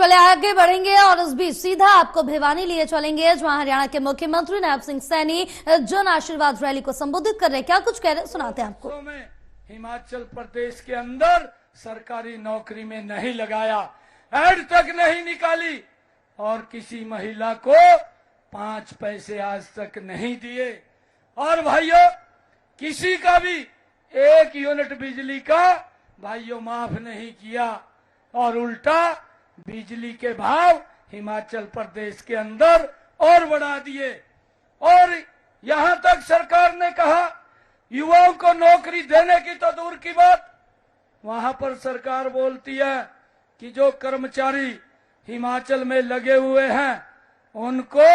चले आगे बढ़ेंगे और इस बीच सीधा आपको भिवानी लिए चलेंगे, जहां हरियाणा के मुख्यमंत्री नायब सिंह सैनी जन आशीर्वाद रैली को संबोधित कर रहे। क्या कुछ कह रहे सुनाते हैं आपको। हिमाचल प्रदेश के अंदर सरकारी नौकरी में नहीं लगाया, एड तक नहीं निकाली और किसी महिला को 5 पैसे आज तक नहीं दिए। और भाइयों, किसी का भी 1 यूनिट बिजली का भाइयों माफ नहीं किया और उल्टा बिजली के भाव हिमाचल प्रदेश के अंदर और बढ़ा दिए। और यहां तक सरकार ने कहा युवाओं को नौकरी देने की तो दूर की बात, वहां पर सरकार बोलती है कि जो कर्मचारी हिमाचल में लगे हुए हैं उनको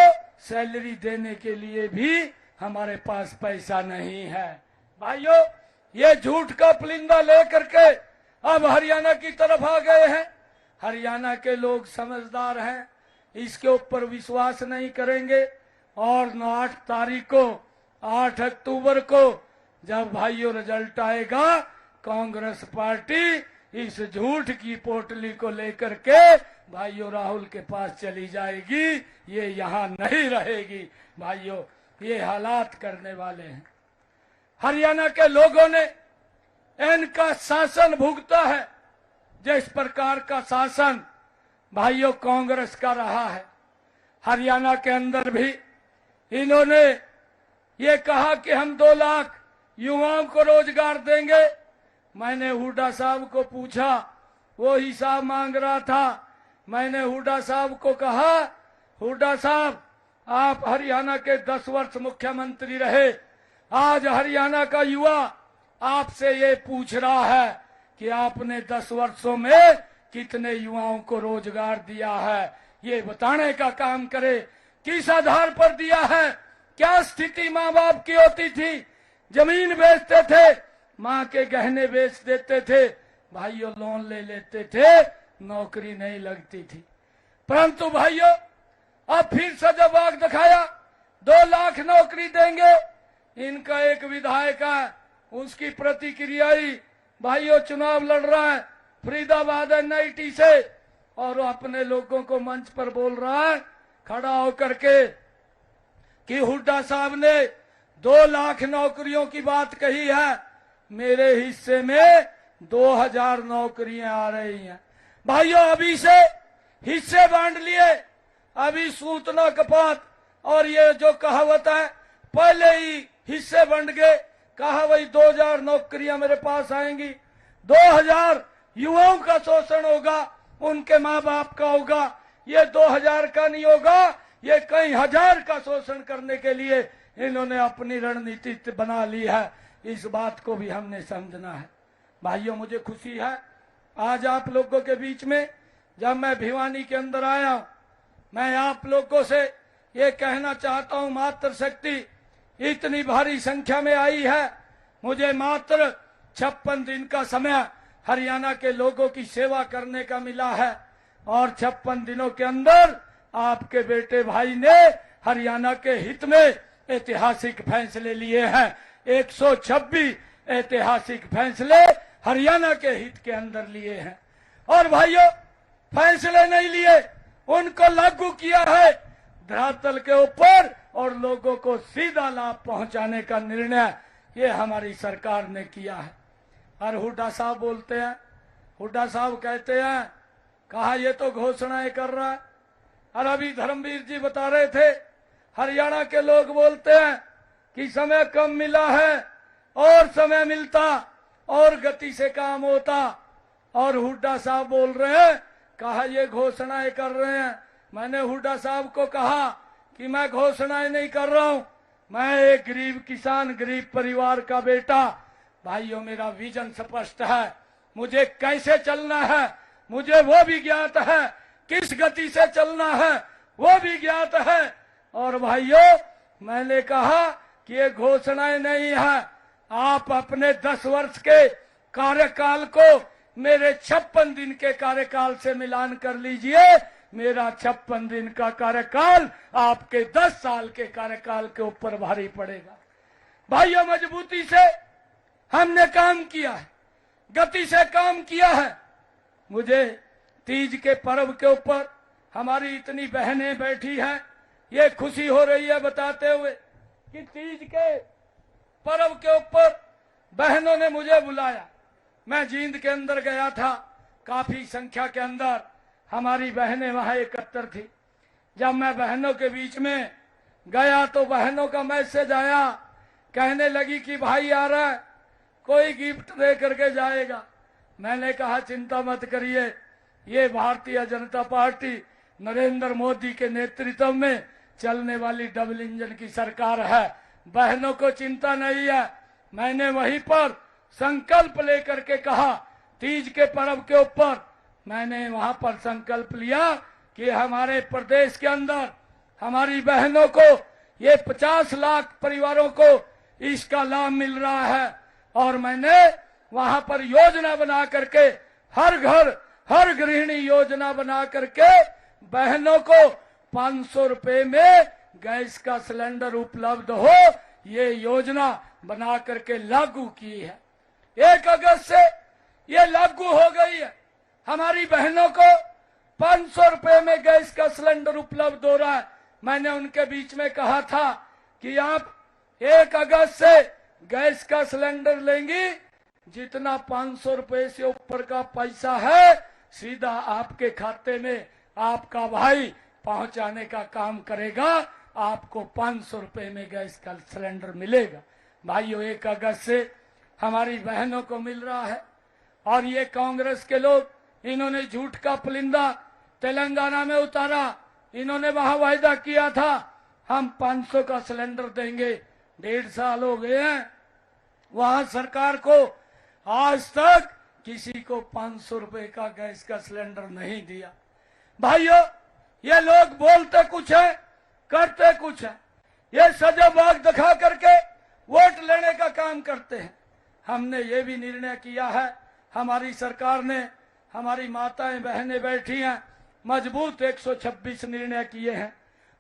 सैलरी देने के लिए भी हमारे पास पैसा नहीं है। भाइयों, ये झूठ का पुलिंदा लेकर के अब हरियाणा की तरफ आ गए हैं। हरियाणा के लोग समझदार हैं, इसके ऊपर विश्वास नहीं करेंगे। और 8 तारीख को 8 अक्टूबर को जब भाइयों रिजल्ट आएगा, कांग्रेस पार्टी इस झूठ की पोटली को लेकर के भाइयों राहुल के पास चली जाएगी, ये यहाँ नहीं रहेगी। भाइयों, ये हालात करने वाले हैं। हरियाणा के लोगों ने इनका शासन भुगता है, जिस प्रकार का शासन भाइयों कांग्रेस का रहा है। हरियाणा के अंदर भी इन्होंने ये कहा कि हम 2 लाख युवाओं को रोजगार देंगे। मैंने हुड्डा साहब को पूछा, वो हिसाब मांग रहा था। मैंने हुड्डा साहब को कहा, हुड्डा साहब आप हरियाणा के 10 वर्ष मुख्यमंत्री रहे, आज हरियाणा का युवा आपसे ये पूछ रहा है कि आपने 10 वर्षों में कितने युवाओं को रोजगार दिया है, ये बताने का काम करे। किस आधार पर दिया है, क्या स्थिति माँ बाप की होती थी, जमीन बेचते थे, माँ के गहने बेच देते थे, भाइयों लोन ले लेते थे, नौकरी नहीं लगती थी। परंतु भाइयों, अब फिर से जब आग दिखाया 2 लाख नौकरी देंगे, इनका एक विधायक है, उसकी प्रतिक्रिया ही भाइयों चुनाव लड़ रहा है फरीदाबाद एनआईटी से, और वो अपने लोगों को मंच पर बोल रहा है खड़ा होकर के कि हुड्डा साहब ने 2 लाख नौकरियों की बात कही है, मेरे हिस्से में 2000 नौकरियां आ रही हैं। भाइयों, अभी से हिस्से बांट लिए, अभी सूतना कपात और ये जो कहावत है, पहले ही हिस्से बंट गए। कहा भाई 2000 नौकरियां मेरे पास आएंगी, 2000 युवाओं का शोषण होगा, उनके माँ बाप का होगा। ये 2000 का नहीं होगा, ये कई हजार का शोषण करने के लिए इन्होंने अपनी रणनीति बना ली है। इस बात को भी हमने समझना है। भाइयों, मुझे खुशी है आज आप लोगों के बीच में जब मैं भिवानी के अंदर आया, मैं आप लोगों से ये कहना चाहता हूं, मातृशक्ति इतनी भारी संख्या में आई है। मुझे मात्र 56 दिन का समय हरियाणा के लोगों की सेवा करने का मिला है और 56 दिनों के अंदर आपके बेटे भाई ने हरियाणा के हित में ऐतिहासिक फैसले लिए हैं। 126 ऐतिहासिक फैसले हरियाणा के हित के अंदर लिए हैं। और भाइयों, फैसले नहीं लिए, उनको लागू किया है धरातल के ऊपर और लोगों को सीधा लाभ पहुंचाने का निर्णय ये हमारी सरकार ने किया है। और हुड्डा साहब बोलते हैं, हुड्डा साहब कहते हैं, कहा ये तो घोषणाएं कर रहा है। और अभी धर्मवीर जी बता रहे थे, हरियाणा के लोग बोलते हैं कि समय कम मिला है, और समय मिलता और गति से काम होता। और हुड्डा साहब बोल रहे हैं, कहा ये घोषणाएं कर रहे हैं। मैंने हुड्डा साहब को कहा कि मैं घोषणाएं नहीं कर रहा हूं, मैं एक गरीब किसान, गरीब परिवार का बेटा। भाइयों, मेरा विजन स्पष्ट है, मुझे कैसे चलना है मुझे वो भी ज्ञात है, किस गति से चलना है वो भी ज्ञात है। और भाइयों, मैंने कहा कि ये घोषणाएं नहीं है, आप अपने 10 वर्ष के कार्यकाल को मेरे 56 दिन के कार्यकाल से मिलान कर लीजिए। मेरा 56 दिन का कार्यकाल आपके 10 साल के कार्यकाल के ऊपर भारी पड़ेगा। भाइयों, मजबूती से हमने काम किया है, गति से काम किया है। मुझे तीज के पर्व के ऊपर हमारी इतनी बहनें बैठी हैं, ये खुशी हो रही है बताते हुए कि तीज के पर्व के ऊपर बहनों ने मुझे बुलाया। मैं जींद के अंदर गया था, काफी संख्या के अंदर हमारी बहनें वहां एकत्र थी। जब मैं बहनों के बीच में गया तो बहनों का मैसेज आया, कहने लगी कि भाई आ रहा है, कोई गिफ्ट दे करके जाएगा। मैंने कहा चिंता मत करिए, ये भारतीय जनता पार्टी नरेंद्र मोदी के नेतृत्व में चलने वाली डबल इंजन की सरकार है, बहनों को चिंता नहीं है। मैंने वहीं पर संकल्प लेकर के कहा, तीज के पर्व के ऊपर मैंने वहां पर संकल्प लिया कि हमारे प्रदेश के अंदर हमारी बहनों को, ये 50 लाख परिवारों को इसका लाभ मिल रहा है। और मैंने वहां पर योजना बना करके हर घर हर गृहिणी योजना बना करके बहनों को 500 रुपए में गैस का सिलेंडर उपलब्ध हो, ये योजना बना करके लागू की है। 1 अगस्त से ये लागू हो गई है। हमारी बहनों को 500 रुपए में गैस का सिलेंडर उपलब्ध हो रहा है। मैंने उनके बीच में कहा था कि आप 1 अगस्त से गैस का सिलेंडर लेंगी, जितना 500 रुपए से ऊपर का पैसा है सीधा आपके खाते में आपका भाई पहुंचाने का काम करेगा, आपको 500 रुपए में गैस का सिलेंडर मिलेगा। भाइयों, 1 अगस्त से हमारी बहनों को मिल रहा है। और ये कांग्रेस के लोग, इन्होंने झूठ का पुलिंदा तेलंगाना में उतारा। इन्होंने वहां वायदा किया था हम 500 का सिलेंडर देंगे। 1.5 साल हो गए हैं, वहां सरकार को आज तक किसी को 500 रुपए का गैस का सिलेंडर नहीं दिया। भाइयों, ये लोग बोलते कुछ है, करते कुछ है। ये सजा बाग दिखा करके वोट लेने का काम करते हैं। हमने ये भी निर्णय किया है, हमारी सरकार ने, हमारी माताएं बहनें बैठी हैं, मजबूत 126 निर्णय किए हैं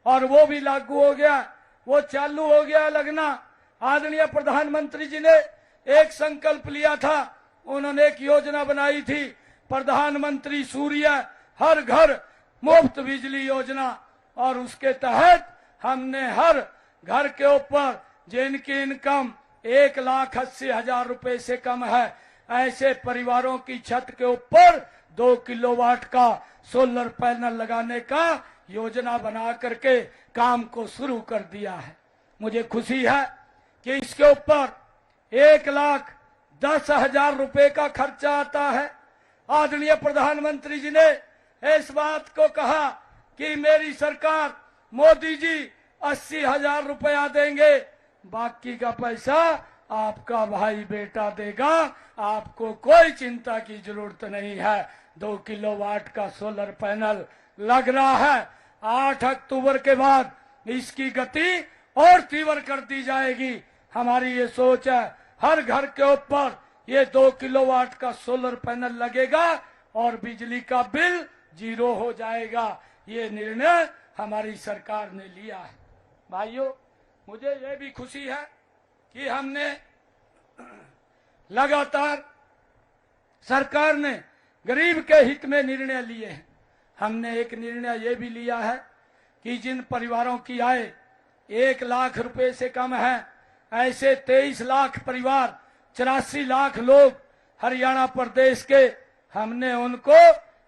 और वो भी लागू हो गया, वो चालू हो गया लगना। आदरणीय प्रधानमंत्री जी ने एक संकल्प लिया था, उन्होंने एक योजना बनाई थी, प्रधानमंत्री सूर्य हर घर मुफ्त बिजली योजना। और उसके तहत हमने हर घर के ऊपर जिनकी इनकम 1,80,000 रुपए से कम है, ऐसे परिवारों की छत के ऊपर 2 किलोवाट का सोलर पैनल लगाने का योजना बना करके काम को शुरू कर दिया है। मुझे खुशी है कि इसके ऊपर 1,10,000 रुपए का खर्चा आता है। आदरणीय प्रधानमंत्री जी ने इस बात को कहा कि मेरी सरकार, मोदी जी 80,000 रुपया देंगे, बाकी का पैसा आपका भाई बेटा देगा, आपको कोई चिंता की जरूरत नहीं है। 2 किलोवाट का सोलर पैनल लग रहा है। 8 अक्टूबर के बाद इसकी गति और तीव्र कर दी जाएगी। हमारी ये सोच है, हर घर के ऊपर ये 2 किलोवाट का सोलर पैनल लगेगा और बिजली का बिल 0 हो जाएगा। ये निर्णय हमारी सरकार ने लिया है। भाइयों, मुझे ये भी खुशी है कि हमने लगातार, सरकार ने गरीब के हित में निर्णय लिए हैं। हमने एक निर्णय ये भी लिया है कि जिन परिवारों की आय 1 लाख रुपए से कम है, ऐसे 23 लाख परिवार, 84 लाख लोग हरियाणा प्रदेश के, हमने उनको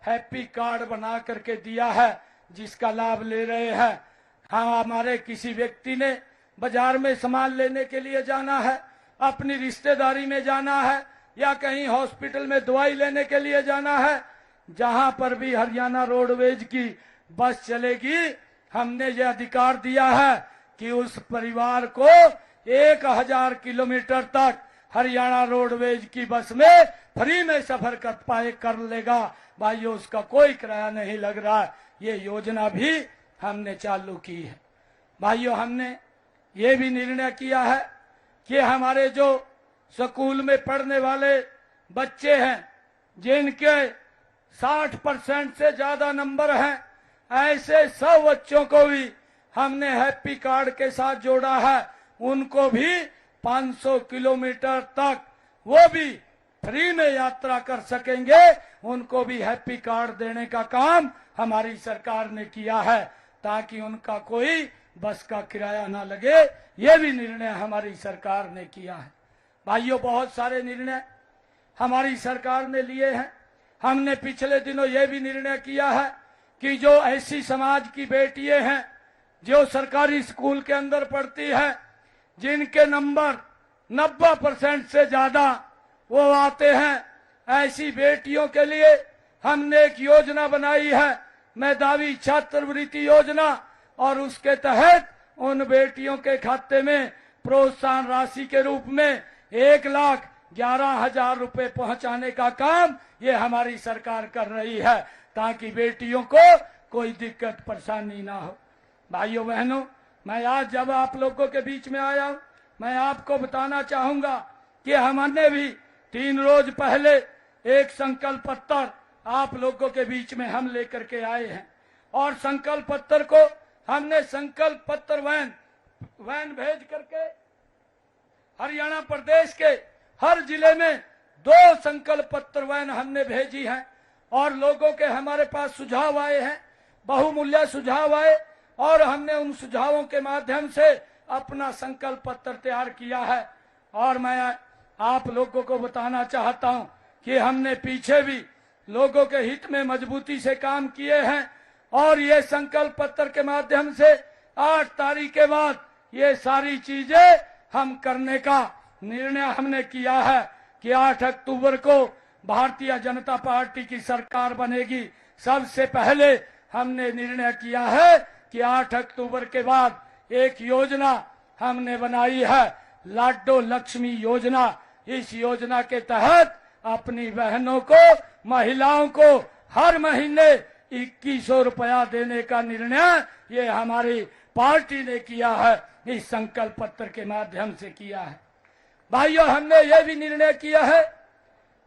हैप्पी कार्ड बना करके दिया है, जिसका लाभ ले रहे हैं। हाँ, हमारे किसी व्यक्ति ने बाजार में सामान लेने के लिए जाना है, अपनी रिश्तेदारी में जाना है या कहीं हॉस्पिटल में दवाई लेने के लिए जाना है, जहां पर भी हरियाणा रोडवेज की बस चलेगी, हमने ये अधिकार दिया है कि उस परिवार को 1000 किलोमीटर तक हरियाणा रोडवेज की बस में फ्री में सफर कर लेगा। भाइयों, उसका कोई किराया नहीं लग रहा है। ये योजना भी हमने चालू की है। भाइयों, हमने ये भी निर्णय किया है कि हमारे जो स्कूल में पढ़ने वाले बच्चे हैं, जिनके 60% से ज्यादा नंबर हैं, ऐसे 100 बच्चों को भी हमने हैप्पी कार्ड के साथ जोड़ा है। उनको भी 500 किलोमीटर तक, वो भी फ्री में यात्रा कर सकेंगे, उनको भी हैप्पी कार्ड देने का काम हमारी सरकार ने किया है, ताकि उनका कोई बस का किराया ना लगे। ये भी निर्णय हमारी सरकार ने किया है। भाइयों, बहुत सारे निर्णय हमारी सरकार ने लिए हैं। हमने पिछले दिनों ये भी निर्णय किया है कि जो ऐसी समाज की बेटियां हैं जो सरकारी स्कूल के अंदर पढ़ती है, जिनके नंबर 90% से ज्यादा वो आते हैं, ऐसी बेटियों के लिए हमने एक योजना बनाई है, मेधावी छात्रवृत्ति योजना। और उसके तहत उन बेटियों के खाते में प्रोत्साहन राशि के रूप में 1,11,000 रुपए पहुंचाने का काम ये हमारी सरकार कर रही है, ताकि बेटियों को कोई दिक्कत परेशानी ना हो। भाइयों बहनों, मैं आज जब आप लोगों के बीच में आया हूं, मैं आपको बताना चाहूंगा कि हमने भी 3 रोज पहले एक संकल्प पत्र आप लोगों के बीच में हम लेकर के आए हैं। और संकल्प पत्र को हमने संकल्प पत्र वैन भेज करके हरियाणा प्रदेश के हर जिले में 2 संकल्प पत्र वैन हमने भेजी हैं। और लोगों के हमारे पास सुझाव आए हैं, बहुमूल्य सुझाव आए, और हमने उन सुझावों के माध्यम से अपना संकल्प पत्र तैयार किया है। और मैं आप लोगों को बताना चाहता हूं कि हमने पीछे भी लोगों के हित में मजबूती से काम किए हैं। और ये संकल्प पत्र के माध्यम से 8 तारीख के बाद ये सारी चीजें हम करने का निर्णय हमने किया है कि 8 अक्टूबर को भारतीय जनता पार्टी की सरकार बनेगी। सबसे पहले हमने निर्णय किया है कि 8 अक्टूबर के बाद एक योजना हमने बनाई है, लाडो लक्ष्मी योजना। इस योजना के तहत अपनी बहनों को, महिलाओं को हर महीने 2100 रुपया देने का निर्णय ये हमारी पार्टी ने किया है, इस संकल्प पत्र के माध्यम से किया है। भाइयों, हमने ये भी निर्णय किया है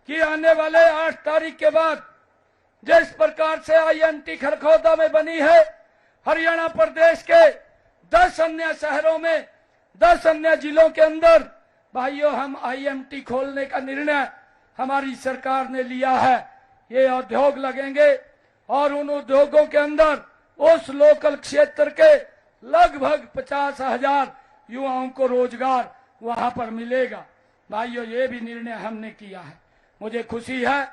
कि आने वाले 8 तारीख के बाद जिस प्रकार से IMT खरखौदा में बनी है, हरियाणा प्रदेश के 10 अन्य शहरों में, 10 अन्य जिलों के अंदर भाइयों हम IMT खोलने का निर्णय हमारी सरकार ने लिया है। ये उद्योग लगेंगे और उन उद्योगों के अंदर उस लोकल क्षेत्र के लगभग 50,000 युवाओं को रोजगार वहां पर मिलेगा। भाइयों, ये भी निर्णय हमने किया है। मुझे खुशी है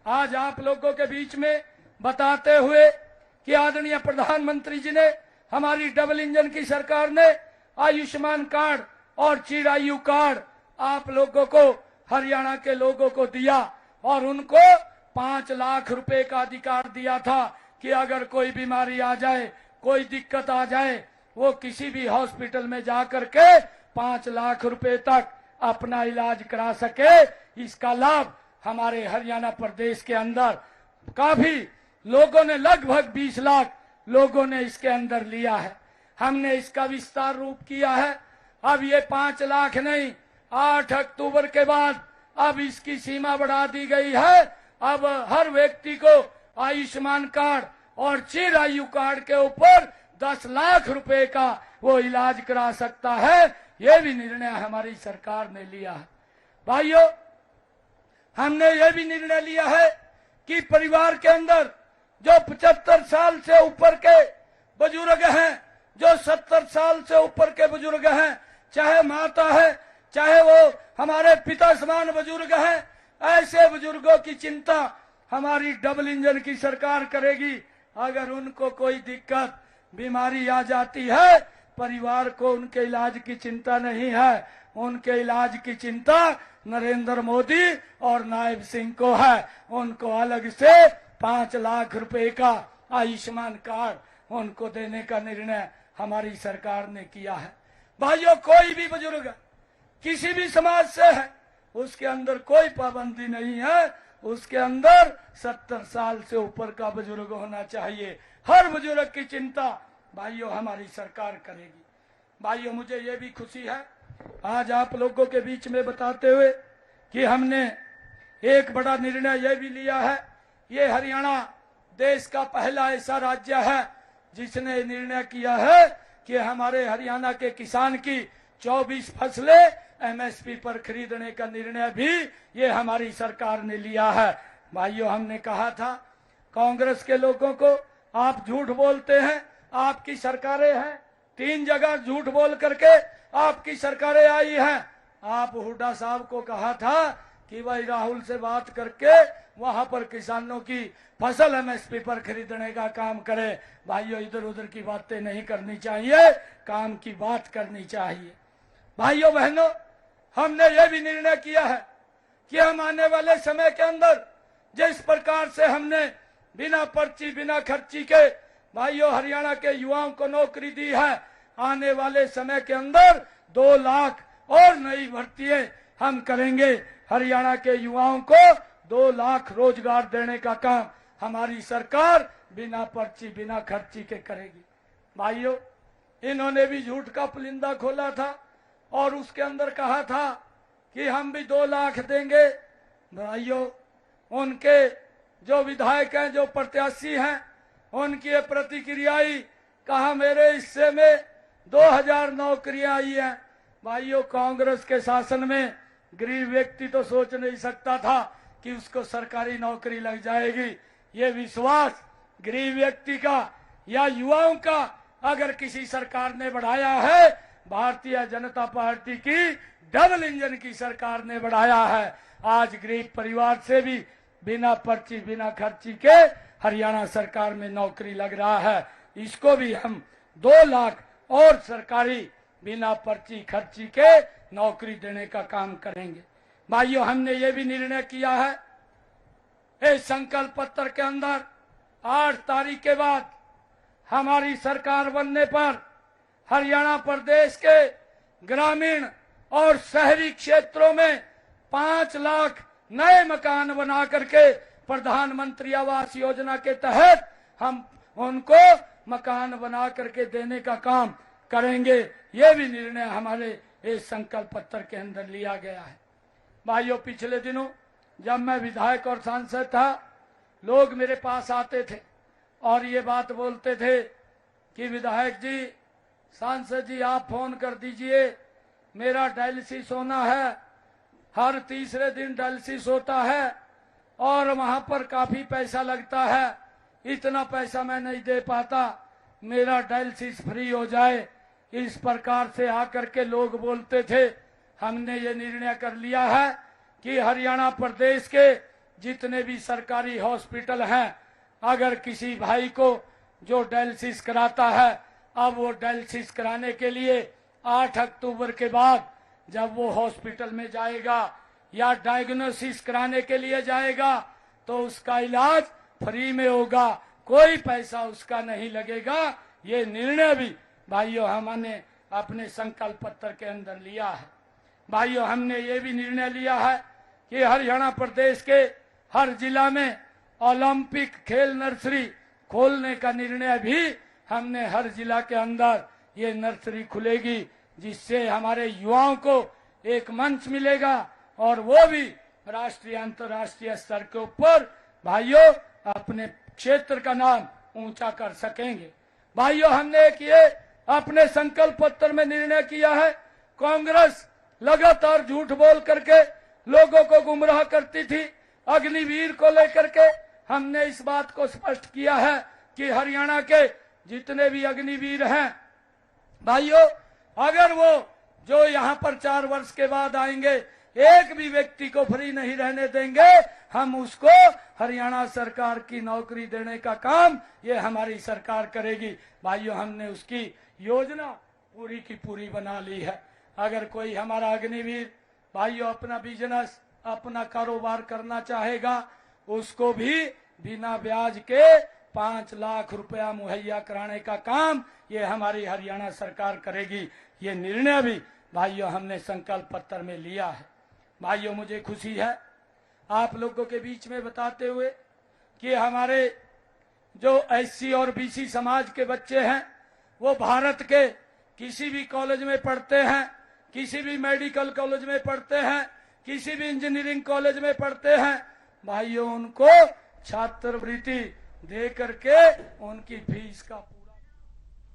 आज आप लोगों के बीच में बताते हुए कि आदरणीय प्रधानमंत्री जी ने, हमारी डबल इंजन की सरकार ने आयुष्मान कार्ड और चिरायु कार्ड आप लोगों को, हरियाणा के लोगों को दिया। और उनको 5 लाख रुपए का अधिकार दिया था कि अगर कोई बीमारी आ जाए, कोई दिक्कत आ जाए, वो किसी भी हॉस्पिटल में जाकर के 5 लाख रुपए तक अपना इलाज करा सके। इसका लाभ हमारे हरियाणा प्रदेश के अंदर काफी लोगों ने, लगभग 20 लाख लोगों ने इसके अंदर लिया है। हमने इसका विस्तार रूप किया है। अब ये 5 लाख नहीं, 8 अक्टूबर के बाद अब इसकी सीमा बढ़ा दी गई है। अब हर व्यक्ति को आयुष्मान कार्ड और चिरायु कार्ड के ऊपर 10 लाख रुपए का वो इलाज करा सकता है। ये भी निर्णय हमारी सरकार ने लिया है। भाइयों, हमने ये भी निर्णय लिया है कि परिवार के अंदर जो 75 साल से ऊपर के बुजुर्ग हैं, जो 70 साल से ऊपर के बुजुर्ग हैं, चाहे माता है, चाहे वो हमारे पिता समान बुजुर्ग हैं, ऐसे बुजुर्गों की चिंता हमारी डबल इंजन की सरकार करेगी। अगर उनको कोई दिक्कत, बीमारी आ जाती है, परिवार को उनके इलाज की चिंता नहीं है, उनके इलाज की चिंता नरेंद्र मोदी और नायब सिंह को है। उनको अलग से 5 लाख रुपए का आयुष्मान कार्ड उनको देने का निर्णय हमारी सरकार ने किया है। भाइयों, कोई भी बुजुर्ग किसी भी समाज से है, उसके अंदर कोई पाबंदी नहीं है, उसके अंदर 70 साल से ऊपर का बुजुर्ग होना चाहिए। हर बुजुर्ग की चिंता भाइयों हमारी सरकार करेगी। भाइयों, मुझे ये भी खुशी है आज आप लोगों के बीच में बताते हुए कि हमने एक बड़ा निर्णय यह भी लिया है। ये हरियाणा देश का पहला ऐसा राज्य है जिसने निर्णय किया है कि हमारे हरियाणा के किसान की 24 फसलें एमएसपी पर खरीदने का निर्णय भी ये हमारी सरकार ने लिया है। भाइयों, हमने कहा था कांग्रेस के लोगों को, आप झूठ बोलते हैं, आपकी सरकारें हैं, 3 जगह झूठ बोल करके आपकी सरकारें आई हैं। आप हुड्डा साहब को कहा था कि भाई राहुल से बात करके वहां पर किसानों की फसल एमएसपी पर खरीदने का काम करे। भाइयों, इधर उधर की बातें नहीं करनी चाहिए, काम की बात करनी चाहिए। भाइयों बहनों, हमने ये भी निर्णय किया है कि हम आने वाले समय के अंदर जिस प्रकार से हमने बिना पर्ची बिना खर्ची के भाइयों हरियाणा के युवाओं को नौकरी दी है, आने वाले समय के अंदर 2 लाख और नई भर्तियां हम करेंगे। हरियाणा के युवाओं को 2 लाख रोजगार देने का काम हमारी सरकार बिना पर्ची बिना खर्ची के करेगी। भाइयों, इन्होंने भी झूठ का पुलिंदा खोला था और उसके अंदर कहा था कि हम भी 2 लाख देंगे। भाइयों, उनके जो विधायक हैं, जो प्रत्याशी हैं, उनकी ये प्रतिक्रिया आई, कहा मेरे हिस्से में 2000 नौकरियां आई हैं। भाइयों, कांग्रेस के शासन में गरीब व्यक्ति तो सोच नहीं सकता था कि उसको सरकारी नौकरी लग जाएगी। ये विश्वास गरीब व्यक्ति का या युवाओं का अगर किसी सरकार ने बढ़ाया है, भारतीय जनता पार्टी की डबल इंजन की सरकार ने बढ़ाया है। आज गरीब परिवार से भी बिना पर्ची बिना खर्ची के हरियाणा सरकार में नौकरी लग रहा है। इसको भी हम 2 लाख और सरकारी बिना पर्ची खर्ची के नौकरी देने का काम करेंगे। भाइयों, हमने ये भी निर्णय किया है इस संकल्प पत्र के अंदर 8 तारीख के बाद हमारी सरकार बनने पर हरियाणा प्रदेश के ग्रामीण और शहरी क्षेत्रों में 5 लाख नए मकान बना करके प्रधानमंत्री आवास योजना के तहत हम उनको मकान बना करके देने का काम करेंगे। ये भी निर्णय हमारे इस संकल्प पत्र के अंदर लिया गया है। भाइयों, पिछले दिनों जब मैं विधायक और सांसद था, लोग मेरे पास आते थे और ये बात बोलते थे कि विधायक जी, सांसद जी, आप फोन कर दीजिए, मेरा डायलिसिस होना है, हर तीसरे दिन डायलिसिस होता है और वहां पर काफी पैसा लगता है, इतना पैसा मैं नहीं दे पाता, मेरा डायलिसिस फ्री हो जाए। इस प्रकार से आकर के लोग बोलते थे। हमने ये निर्णय कर लिया है कि हरियाणा प्रदेश के जितने भी सरकारी हॉस्पिटल हैं, अगर किसी भाई को जो डायलिसिस कराता है, अब वो डायलिसिस कराने के लिए 8 अक्टूबर के बाद जब वो हॉस्पिटल में जाएगा या डायग्नोसिस कराने के लिए जाएगा तो उसका इलाज फ्री में होगा, कोई पैसा उसका नहीं लगेगा। ये निर्णय भी भाइयों हमने अपने संकल्प पत्र के अंदर लिया है। भाइयों, हमने ये भी निर्णय लिया है कि हरियाणा प्रदेश के हर जिला में ओलंपिक खेल नर्सरी खोलने का निर्णय भी हमने हर जिला के अंदर ये नर्सरी खुलेगी, जिससे हमारे युवाओं को एक मंच मिलेगा और वो भी राष्ट्रीय अंतर्राष्ट्रीय स्तर के ऊपर भाइयों अपने क्षेत्र का नाम ऊंचा कर सकेंगे। भाइयों, हमने एक ये अपने संकल्प पत्र में निर्णय किया है, कांग्रेस लगातार झूठ बोल करके लोगों को गुमराह करती थी। अग्निवीर को लेकर के हमने इस बात को स्पष्ट किया है कि हरियाणा के जितने भी अग्निवीर हैं भाइयों, अगर वो जो यहाँ पर 4 वर्ष के बाद आएंगे, एक भी व्यक्ति को फ्री नहीं रहने देंगे। हम उसको हरियाणा सरकार की नौकरी देने का काम ये हमारी सरकार करेगी। भाइयों, हमने उसकी योजना पूरी की पूरी बना ली है। अगर कोई हमारा अग्निवीर भाइयों अपना बिजनेस अपना कारोबार करना चाहेगा, उसको भी बिना ब्याज के 5 लाख रुपया मुहैया कराने का काम ये हमारी हरियाणा सरकार करेगी। ये निर्णय भी भाइयों हमने संकल्प पत्र में लिया है। भाइयों, मुझे खुशी है आप लोगों के बीच में बताते हुए कि हमारे जो एससी और बीसी समाज के बच्चे हैं वो भारत के किसी भी कॉलेज में पढ़ते हैं, किसी भी मेडिकल कॉलेज में पढ़ते हैं, किसी भी इंजीनियरिंग कॉलेज में पढ़ते हैं। भाइयों, उनको छात्रवृत्ति दे करके उनकी फीस का